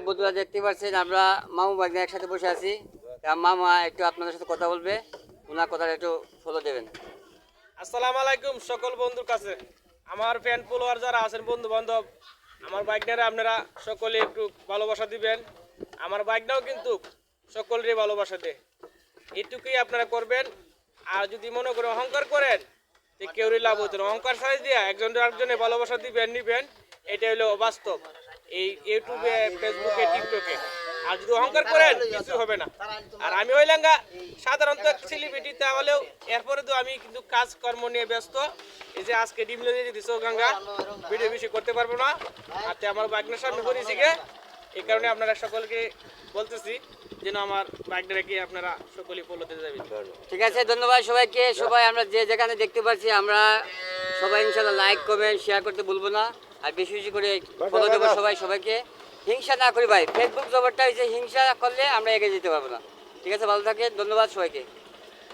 বন্ধুরা দেখতে পাচ্ছেন আমরা মামু ভাগ্নে একসাথে বসে আছি। মামা একটু আপনাদের সাথে কথা বলবে, ওনার কথাটা একটু ফলো দেবেন। আসসালামু আলাইকুম সকল বন্ধুর কাছে, আমার ফ্যান ফলোয়ার যারা আছেন, বন্ধু বান্ধব, আমার বাইকনারা আপনারা সকলে একটু ভালোবাসা দিবেন। আমার বাইকটাও কিন্তু সকলেরই ভালোবাসা দেয়, এটুকুই আপনারা করবেন। আর যদি মনে করে অহংকার করেন যে কেউরই লাভ হতো না, অহংকার সাইজ দিয়ে একজন আরেকজনে ভালোবাসা দিবেন নিবেন, এটা হলো বাস্তব এই ইউটিউবে, ফেসবুকে, টিকটকে। আর যদি অহংকার করেন কিছু হবে না। আর আমি হইলাম সাধারণত সেলিব্রিটি, তাহলেও এরপরে তো আমি কিন্তু কাজকর্ম নিয়ে ব্যস্ত। এই যে আজকে ডিম লেগে দিছো গঙ্গা, ভিডিও বেশি করতে পারবো না। আর আমার বাইকটার সামনে পড়েছি গে, এই কারণে আপনারা সকলকে বলতেছি যেন আমার বাইকটাকে আপনারা সকলেই ফলো দিতে যাবেন। ঠিক আছে, ধন্যবাদ সবাইকে। সবাই আমরা যে যেখানে দেখতে পাচ্ছি আমরা সবাই ইনশাল্লাহ লাইক কমেন্ট শেয়ার করতে ভুলবো না, আর বেশি বেশি করে ফলো দেবো সবাইকে। হিংসা না করি ভাই, ফেসবুক জগৎটা হয়েছে, হিংসা করলে আমরা এগিয়ে যেতে পারবো না। ঠিক আছে, ভালো থাকেন, ধন্যবাদ সবাইকে।